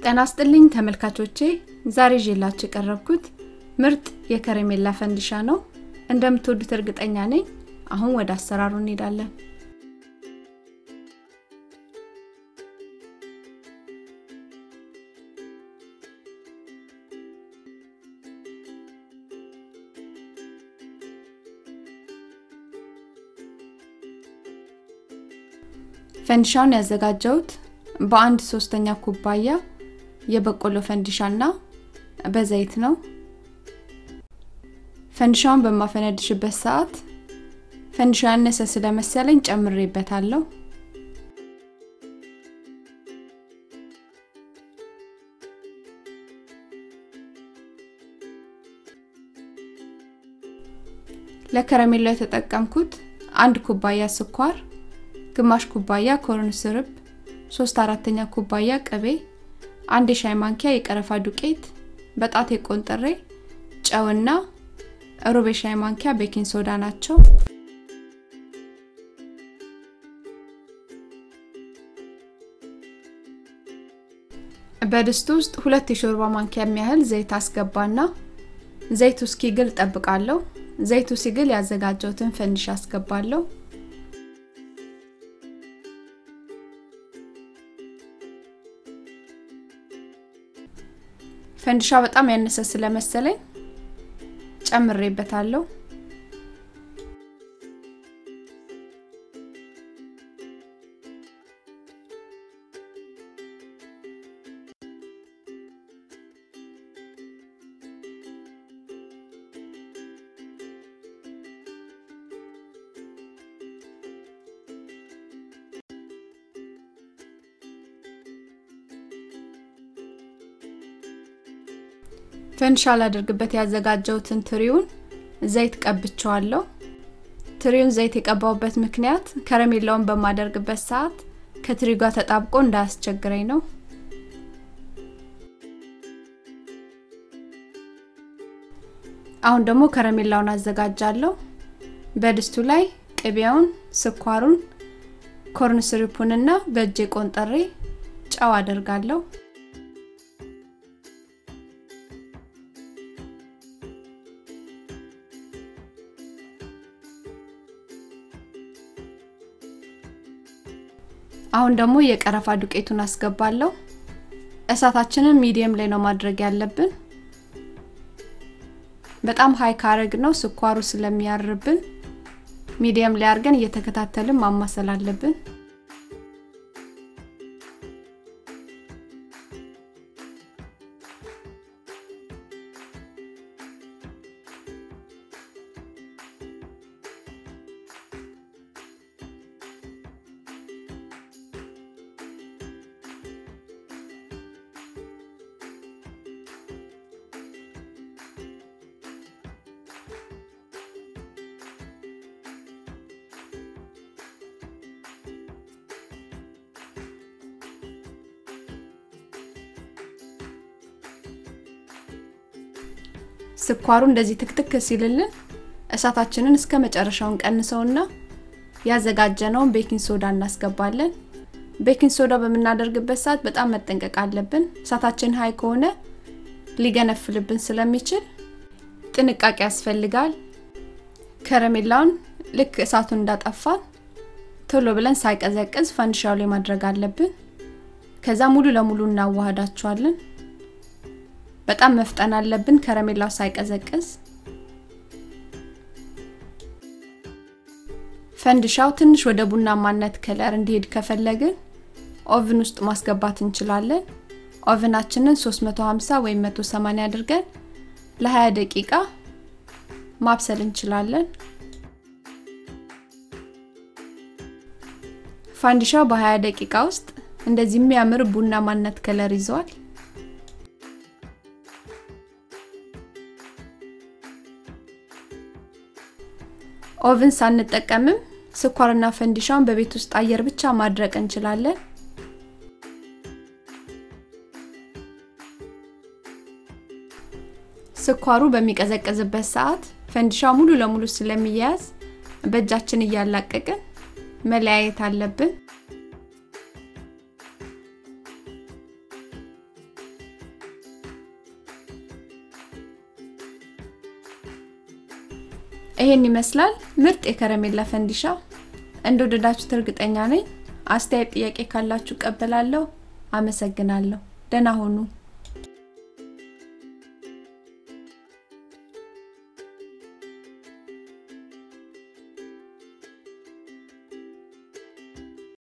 ጤና ይስጥልኝ ተመልካቾቼ ዛሬ ይዤላችሁ የቀረብኩት ምርጥ የከረሜላ ፈንድሻ ነው እንደምትወዱት እርግጠኛ ነኝ አሁን ወደ አሰራሩ እንሄዳለን ፈንድሻውን ያዘጋጀሁት በአንድ 3ኛ ኩባያ የበቆሎ ፈንድሻና በዘይት ነው ፈንድሻውን በማፈነድሽበት ሰዓት ፈንድሻው ያነሰ ስለመሰለኝ ጨምሬበታለሁ ለከረሜላው የተጠቀምኩት 1 ኩባያ ስኳር ግማሽ ኩባያ ኮርን ሲረፕ 3/4ኛ ኩባያ ቅቤ 1 ሻይ ማንኪያ የቀረፋ ዱቄት በጣት የቆንጠሬ ጨውና ሩብ ሻይ ማንኪያ ቤኪንግ ሶዳ ናቸው በድስት ውስጥ 2 የሾርባ ማንኪያ የሚያህል ዘይት አስገባና ዘይቱ እስኪግል ጠብቃለሁ ዘይቱ ሲግል ያዘጋጀሁትን ፈንድሻ አስገባለሁ ፈንድሻ በጣም ያነሰ ስለመሰለኝ ጨምሬበታለሁ ፈንድሻ ላደርግበት ያዘጋጀሁትን ትሪውን ዘይት ቀብቻለሁ ትሪውን ዘይት የቀባውበት ምክንያት ከረሜላውን በማደርግበት ሰዓት ከትሪው ጋር ተጣብቆ እንዳያስቸግረኝ ነው አሁን ደግሞ ከረሜላውን አዘጋጃለሁ በድስቱ ላይ ቅቤውን ስኳሩን ኮርን ሲረፑንና በእጄ ቆንጠሬ ጨው አደርጋለሁ አሁን ደግሞ የቀረፋ ዱቄቱን አስገባለሁ እሳታችንን ሚዲየም ላይ ነው ማድረግ ያለብን በጣም ሃይ ካረግ ነው ስኳሩ ስለሚያርብን ሚዲየም ላይ አርገን እየተከታተልን ማማሰል አለብን ስኳሩ እንደዚህ ትክትክ ሲልልን እሳታችንን እስከ መጨረሻው እንቀንሰውና ያዘጋጀነውን ቤኪንግ ሶዳ እናስገባለን ቤኪንግ ሶዳ በመናደርግበት ሰዓት በጣም መጠንቀቅ አለብን እሳታችን ሃይ ከሆነ ሊገነፍልብን ስለሚችል ጥንቃቄ ያስፈልጋል ከረሜላውን ልክ እሳቱን እንዳጠፋን ቶሎ ብለን ሳይቀዘቅዝ ፈንድሻው ላይ ማድረግ አለብን ከዛ ሙሉ ለሙሉ እናዋሃዳቸዋለን በጣም መፍጠን አለብን ከረሜላው ሳይቀዘቅዝ ፈንድሻው ትንሽ ወደ ቡናማነት ከለር እንዲሄድ ከፈለግን ኦቨን ውስጥ ማስገባት እንችላለን ኦቨናችንን 350 ወይ 180 አድርገን ለ20 ደቂቃ ማብሰል እንችላለን ፈንድሻው በ20 ደቂቃ ውስጥ እንደዚህ የሚያምር ቡናማነት ከለር ይዟል ኦቨን ሳንጠቀምም ስኳርና ፈንድሻውን በቤት ውስጥ አየር ብቻ ማድረቅ እንችላለን ስኳሩ በሚቀዘቅዝበት ሰዓት ፈንድሻው ሙሉ ለሙሉ ስለሚያያዝ በእጃችን እያላቀቅን መለያየት አለብን ይሄን ይመስላል ምርጥ የከረሜላ ፈንዲሻ እንደወደዳችሁት እርግጠኛ ነኝ አስተያየት ጥያቄ ካላችሁ ቀበላለሁ አመሰግናለሁ ደህና ሁኑ